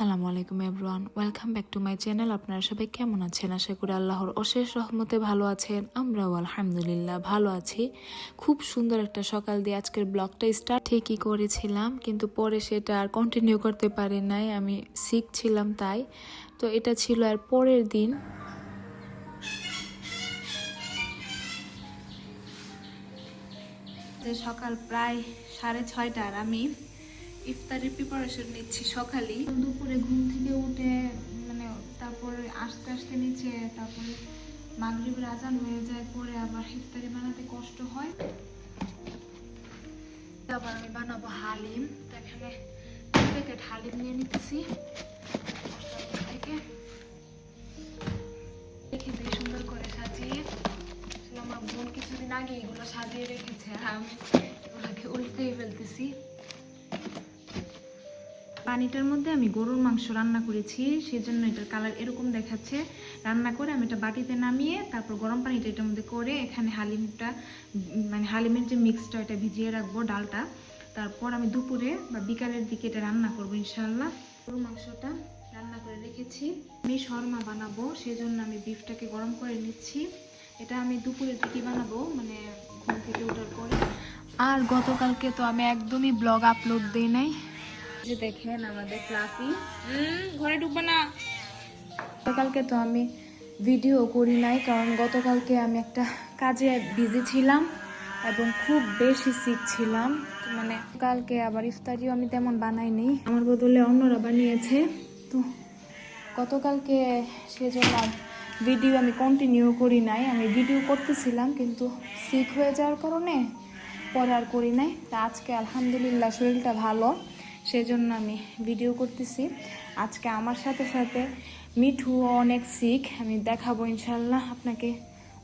আসসালামু আলাইকুম everyone, welcome back to my channel. আপনারা সবাই কেমন আছেন? আশা করি আল্লাহর অশেষ রহমতে ভালো আছেন। আমরাও আলহামদুলিল্লাহ ভালো আছি। খুব সুন্দর একটা সকাল দিয়ে আজকের ব্লগটা স্টার্ট ঠিকই করেছিলাম, কিন্তু পরে সেটা আর কন্টিনিউ করতে পারি নাই। আমি সিক ছিলাম তাই। তো এটা ছিল আর পরের দিন। সকাল প্রায় 6:30 আর আমি ইফতারের প্রিপারেশন নিচ্ছি সকালেই। দুপুরে ঘুম থেকে উঠে তারপরে আস্তে আস্তে নিচে, তারপরে মাগরিবের আজান হয়ে যায়, পরে আবার ইফতারি বানাতে কষ্ট হয়। আবার আমি বানাবো হালিম। তো এখানে 2 প্যাকেট হালিম নিয়ে নিতেছি থেকে, রেখে দিই সুন্দর করে সাজিয়ে। আমার বোন কিছুদিন আগে এগুলো সাজিয়ে রেখেছে, আর আমি এগুলোকে উল্টেই ফেলতেছি। পানিটার মধ্যে আমি গরুর মাংস রান্না করেছি, সেজন্য এটার কালার এরকম দেখাচ্ছে। রান্না করে আমি এটা বাটিতে নামিয়ে তারপর গরম পানিটা এটার মধ্যে করে এখানে হালিমটা হালিমের যে মিক্সটা এটা ভিজিয়ে রাখবো, ডালটা। তারপর আমি দুপুরে বা বিকালের দিকে এটা রান্না করবো ইনশাল্লাহ। গরুর মাংসটা রান্না করে রেখেছি। আমি শর্মা বানাবো, সেজন্য আমি বিফটাকে গরম করে নিচ্ছি। এটা আমি দুপুরের দিকে বানাবো, ঘুম থেকে ওঠার পরে। আর গতকালকে তো আমি একদমই ব্লগ আপলোড দিই নাই। যে দেখেন আমাদের ফ্লাফি ঘরে ঢুকবে না। গতকালকে তো আমি ভিডিও করি নাই, কারণ গতকালকে আমি একটা কাজে বিজি ছিলাম এবং খুব বেশি সিক ছিলাম। কালকে আবার ইফতারিও আমি তেমন বানাইনি, আমার বদলে অন্যরা বানিয়েছে। তো গতকালকে সেজন্য ভিডিও আমি কন্টিনিউ করি নাই। আমি ভিডিও করতেছিলাম, কিন্তু সিক হয়ে যাওয়ার কারণে পরে আর করি নাই। তা আজকে আলহামদুলিল্লাহ শরীরটা ভালো, সেজন্য আমি ভিডিও করতেছি। আজকে আমার সাথে সাথে মিঠু অনেক সিক, আমি দেখাবো ইনশাল্লাহ আপনাকে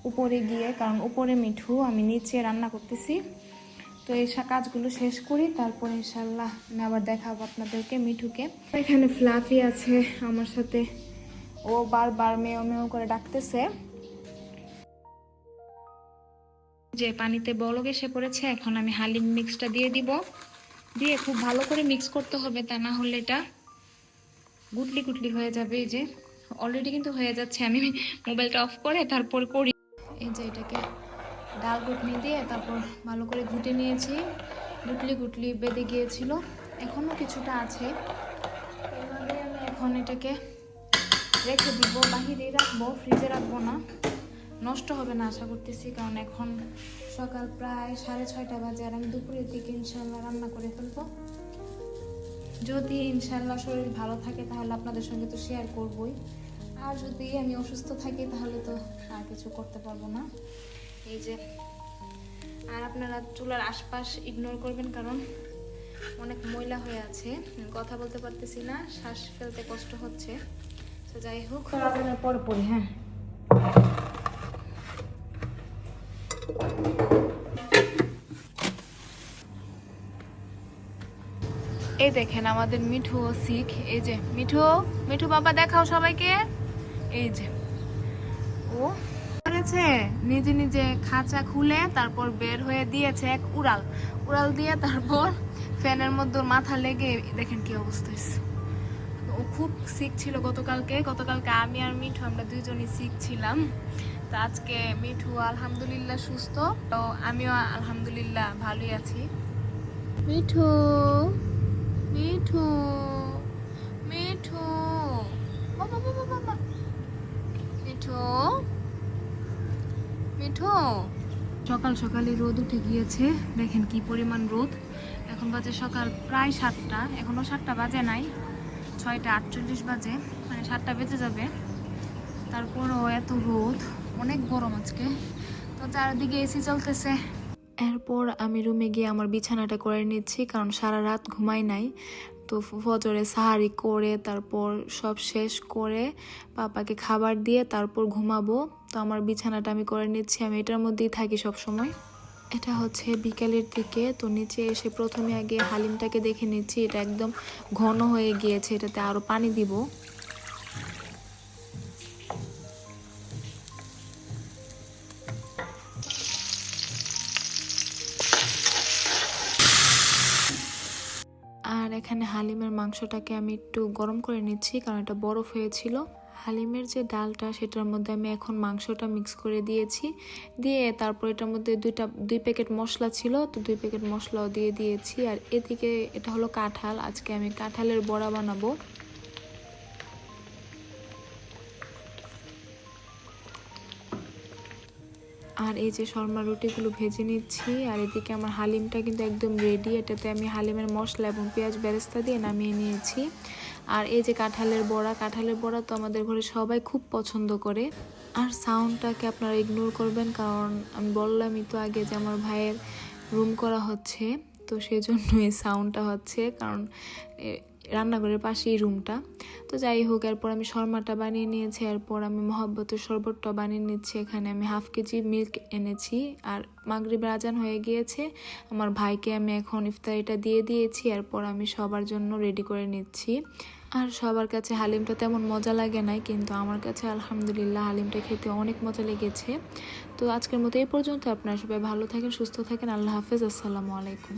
উপরে গিয়ে, কারণ উপরে মিঠু, আমি নিচে রান্না করতেছি। তো এই কাজগুলো শেষ করি, তারপর ইনশাল্লাহ আমি আবার দেখাবো আপনাদেরকে মিঠুকে। এখানে ফ্লাফি আছে আমার সাথে, ও বারবার মেও মেও করে ডাকতেছে। যে পানিতে বলক এসে পড়েছে, এখন আমি হালিম মিক্সটা দিয়ে দিব। দিয়ে খুব ভালো করে মিক্স করতে হবে, তা না হলে এটা গুটলি গুটলি হয়ে যাবে। এই যে অলরেডি কিন্তু হয়ে যাচ্ছে, আমি মোবাইলটা অফ করে তারপর করি। এই যে এটাকে ডাল ঘুটনি দিয়ে তারপর ভালো করে ঘুটে নিয়েছি। গুটলি গুটলি বেঁধে গিয়েছিল, এখনো কিছুটা আছে। এভাবে আমি এখন এটাকে রেখে দিব, বাহিরেই রাখবো, ফ্রিজে রাখবো না, নষ্ট হবে না আশা করতেছি। কারণ এখন সকাল প্রায় 6:30 বাজে, আর আমি দুপুরের দিকে ইনশাল্লাহ রান্না করে ফেলবো। যদি ইনশাল্লাহ শরীর ভালো থাকে তাহলে আপনাদের সঙ্গে তো শেয়ার করবই, আর যদি আমি অসুস্থ থাকি তাহলে তো আর কিছু করতে পারবো না। এই যে, আর আপনারা চুলার আশপাশ ইগনোর করবেন, কারণ অনেক ময়লা হয়ে আছে, কথা বলতে পারতেছি না, শ্বাস ফেলতে কষ্ট হচ্ছে। তো যাই হোক, পরে পড়ি। হ্যাঁ, এই দেখেন আমাদের মিঠু ও সিক। এই যে মিঠু, মিঠু বাবা দেখাও সবাইকে। এই যে ও করেছে, নিজে নিজে খাঁচা খুলে তারপর বের হয়ে দিয়েছে এক উড়াল। উড়াল দিয়ে তারপর ফ্যানের মধ্যে মাথা লেগে দেখেন কি অবস্থা হয়েছে। ও খুব সিক ছিল গতকালকে আমি আর মিঠু আমরা দুইজনই সিক ছিলাম। তো আজকে মিঠু আলহামদুলিল্লাহ সুস্থ, তো আমিও আলহামদুলিল্লাহ ভালোই আছি। মিঠু, মিঠু, মিঠু, বাবা বাবা বাবা, মিঠু, মিঠু। সকাল সকালে রোদ উঠে গিয়েছে, দেখেন কি পরিমাণ রোদ। এখন বাজে সকাল প্রায় 7টা, এখনো 7টা বাজে নাই, 6:48 বাজে, 7টা বেজে যাবে। তারপরও এত রোদ, অনেক গরম আজকে। তো চারিদিকে এসি চলতেছে। এরপর আমি রুমে গিয়ে আমার বিছানাটা করে নিচ্ছি, কারণ সারা রাত ঘুমাই নাই। তো ফজরে সাহারি করে তারপর সব শেষ করে পাপাকে খাবার দিয়ে তারপর ঘুমাবো। তো আমার বিছানাটা আমি করে নিচ্ছি, আমি এটার মধ্যেই থাকি সব সময়। এটা হচ্ছে বিকেলের দিকে। তো নিচে এসে প্রথমে আগে হালিমটাকে দেখে নিচ্ছি, এটা একদম ঘন হয়ে গিয়েছে, এটাতে আরো পানি দিব। আর এখানে হালিমের মাংসটাকে আমি একটু গরম করে নিচ্ছি, কারণ এটা বরফ হয়েছিল। হালিমের যে ডালটা সেটার মধ্যে আমি এখন মাংসটা মিক্স করে দিয়েছি, দিয়ে তারপর এটার মধ্যে দুই প্যাকেট মশলা ছিল, তো 2 প্যাকেট মশলাও দিয়ে দিয়েছি। আর এদিকে এটা হলো কাঁঠাল, আজকে আমি কাঁঠালের বড়া বানাবো। আর এই যে শর্মা রুটিগুলো ভেজে নিচ্ছি। আর এদিকে আমার হালিমটা কিন্তু একদম রেডি, এটাতে আমি হালিমের মশলা এবং পেঁয়াজ বেরেস্তা দিয়ে নামিয়ে নিয়েছি। আর এই যে কাঁঠালের বড়া তো আমাদের ঘরে সবাই খুব পছন্দ করে। আর সাউন্ডটাকে আপনারা ইগনোর করবেন, কারণ আমি বললামই তো আগে যে আমার ভাইয়ের রুম করা হচ্ছে, তো সেই জন্য এই সাউন্ডটা হচ্ছে, কারণ রান্নাঘরের পাশেই রুমটা। তো যাই হোক, এরপর আমি শর্মাটা বানিয়ে নিয়েছি। এরপর আমি মহব্বতের শরবতটা বানিয়ে নিচ্ছি। এখানে আমি 1/2 কেজি মিল্ক এনেছি। আর মাগরিবের আজান হয়ে গিয়েছে, আমার ভাইকে আমি এখন ইফতারিটা দিয়ে দিয়েছি। এরপর আমি সবার জন্য রেডি করে নিচ্ছি। আর সবার কাছে হালিমটা তেমন মজা লাগে নাই, কিন্তু আমার কাছে আলহামদুলিল্লাহ হালিমটা খেতে অনেক মজা লেগেছে। তো আজকের মতো এই পর্যন্ত। আপনারা সবাই ভালো থাকেন, সুস্থ থাকেন। আল্লাহ হাফেজ, আসসালামু আলাইকুম।